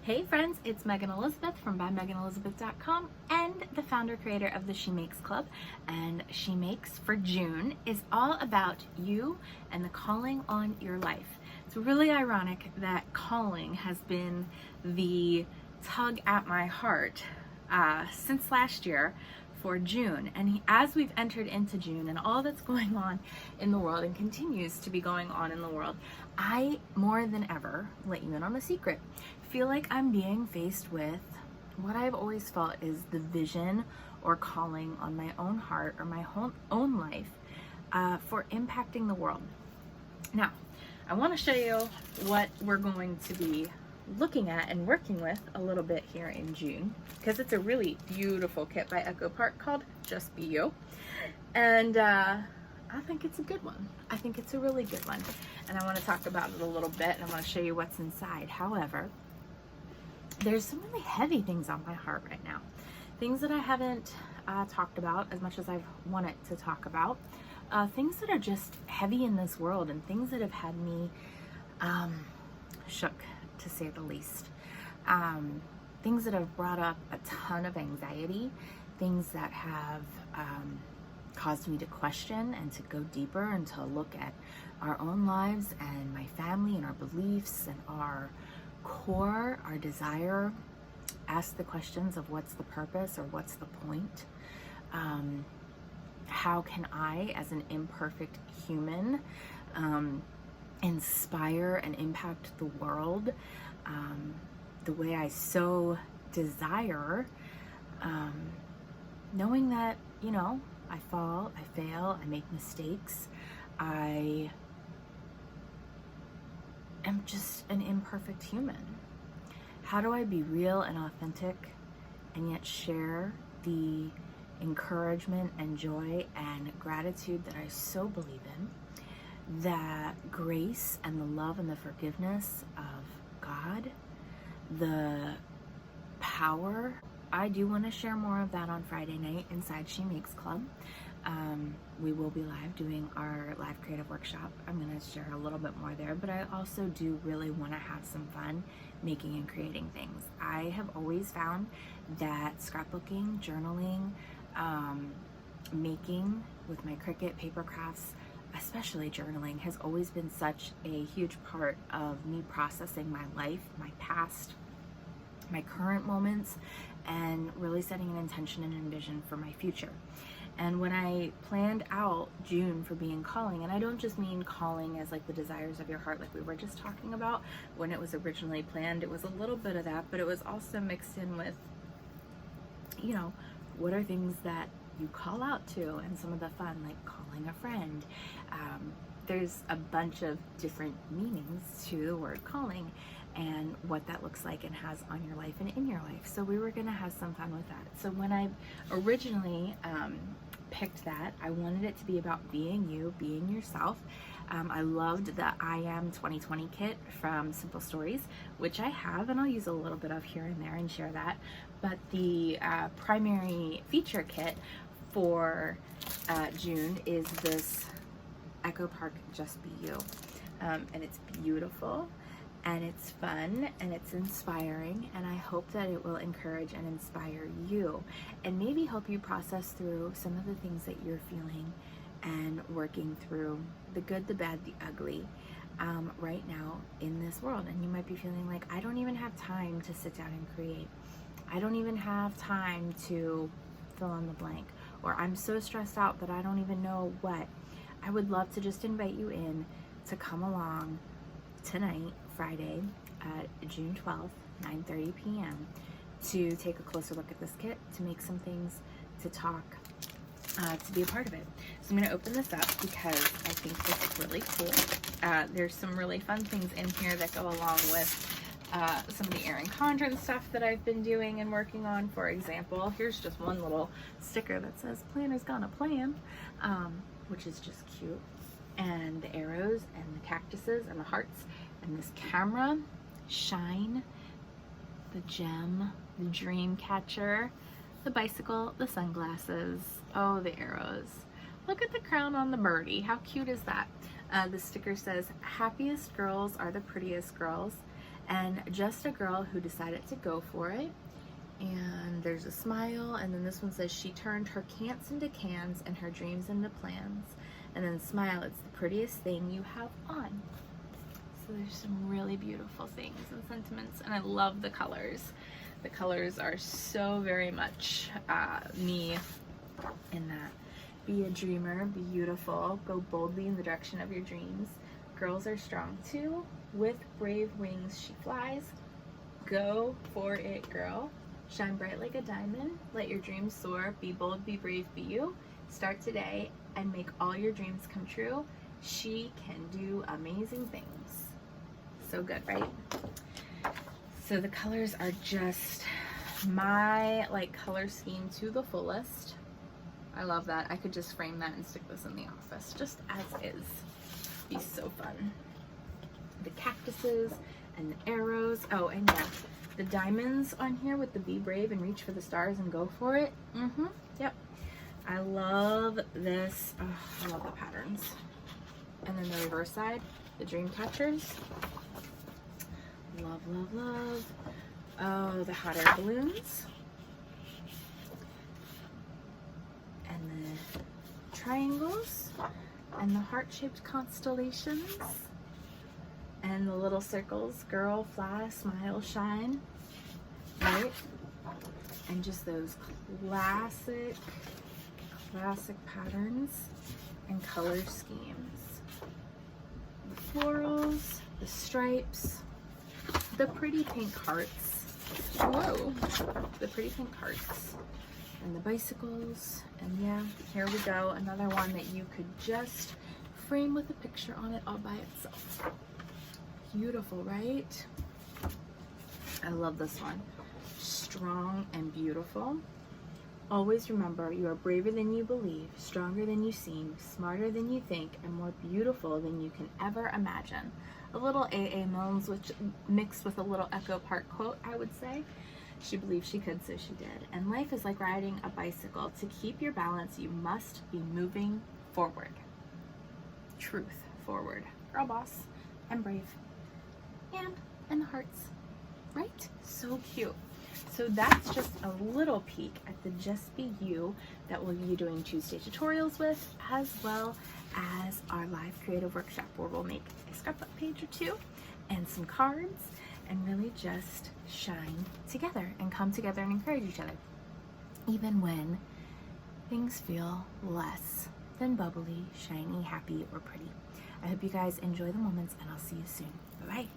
Hey friends, it's Megan Elizabeth from ByMeganElizabeth.com and the founder creator of the She Makes Club. And She Makes for June is all about you and the calling on your life. It's really ironic that calling has been the tug at my heart since last year for June. And as we've entered into June and all that's going on in the world and continues to be going on in the world, I, more than ever, let you in on a secret, feel like I'm being faced with what I've always felt is the vision or calling on my own heart or my own life for impacting the world. Now, I want to show you what we're going to be looking at and working with a little bit here in June, because it's a really beautiful kit by Echo Park called Just Be You, and I think it's a good one. I think it's a really good one, and I want to talk about it a little bit, and I want to show you what's inside. However, there's some really heavy things on my heart right now, things that I haven't talked about as much as I've wanted to talk about, things that are just heavy in this world, and things that have had me shook, to say the least. Things that have brought up a ton of anxiety, things that have caused me to question and to go deeper and to look at our own lives and my family and our beliefs and our core, our desire, ask the questions of what's the purpose or what's the point. How can I, as an imperfect human, inspire and impact the world the way I so desire, knowing that, you know, I fall, I fail, I make mistakes, I am just an imperfect human. How do I be real and authentic and yet share the encouragement and joy and gratitude that I so believe in? That grace and the love and the forgiveness of God, the power. I do want to share more of that on Friday night inside She Makes Club. We will be live doing our live creative workshop. I'm going to share a little bit more there, but I also do really want to have some fun making and creating things. I have always found that scrapbooking, journaling, making with my Cricut paper crafts, especially journaling, has always been such a huge part of me processing my life, my past, my current moments, and really setting an intention and a vision for my future. And when I planned out June for being calling, and I don't just mean calling as like the desires of your heart like we were just talking about when it was originally planned, it was a little bit of that, but it was also mixed in with, you know, what are things that you call out to, and some of the fun, like calling a friend. There's a bunch of different meanings to the word calling and what that looks like and has on your life and in your life. So we were gonna have some fun with that. So when I originally picked that, I wanted it to be about being you, being yourself. I loved the I Am 2020 kit from Simple Stories, which I have, and I'll use a little bit of here and there and share that. But the primary feature kit for June is this Echo Park Just Be You. And it's beautiful, and it's fun, and it's inspiring, and I hope that it will encourage and inspire you and maybe help you process through some of the things that you're feeling and working through, the good, the bad, the ugly, right now in this world. And you might be feeling like, I don't even have time to sit down and create. I don't even have time to fill in the blank. Or I'm so stressed out that I don't even know what. I would love to just invite you in to come along tonight, Friday, June 12th, 9:30 p.m. to take a closer look at this kit, to make some things, to talk, to be a part of it. So I'm going to open this up because I think this is really cool. There's some really fun things in here that go along with some of the Erin Condren stuff that I've been doing and working on. For example, here's just one little sticker that says "Planner's Gonna Plan," which is just cute. And the arrows and the cactuses and the hearts and this camera, shine, the gem, the dream catcher, the bicycle, the sunglasses, oh, the arrows. Look at the crown on the birdie. How cute is that? The sticker says, "Happiest girls are the prettiest girls," and just a girl who decided to go for it. And there's a smile, and then this one says she turned her can'ts into cans and her dreams into plans. And then smile, it's the prettiest thing you have on. So there's some really beautiful things and sentiments, and I love the colors. The colors are so very much me in that. Be a dreamer, be beautiful, go boldly in the direction of your dreams. Girls are strong too. With brave wings she flies. Go for it, girl. Shine bright like a diamond. Let your dreams soar. Be bold, be brave, be you. Start today and make all your dreams come true. She can do amazing things. So good, right? So the colors are just my like color scheme to the fullest. I love that. I could just frame that and stick this in the office just as is. Be so fun. The cactuses and the arrows. Oh, and yeah, the diamonds on here with the be brave and reach for the stars and go for it. Yep. I love this. Oh, I love the patterns. And then the reverse side, the dream catchers. Love, love, love. Oh, the hot air balloons. And the triangles. And the heart-shaped constellations. And the little circles, girl, fly, smile, shine, right? And just those classic patterns and color schemes. The florals, the stripes, the pretty pink hearts. Whoa, the pretty pink hearts. And the bicycles. And yeah, here we go. Another one that you could just frame with a picture on it all by itself. Beautiful, right? I love this one. Strong and beautiful. Always remember, you are braver than you believe, stronger than you seem, smarter than you think, and more beautiful than you can ever imagine. A little A.A. Milnes, which mixed with a little Echo Park quote, I would say. She believed she could, so she did. And life is like riding a bicycle. To keep your balance, you must be moving forward. Truth forward. Girl boss and brave. And the hearts, right? So cute. So that's just a little peek at the Just Be You that we'll be doing Tuesday tutorials with, as well as our live creative workshop where we'll make a scrapbook page or two and some cards and really just shine together and come together and encourage each other, even when things feel less than bubbly, shiny, happy, or pretty. I hope you guys enjoy the moments, and I'll see you soon. Bye-bye.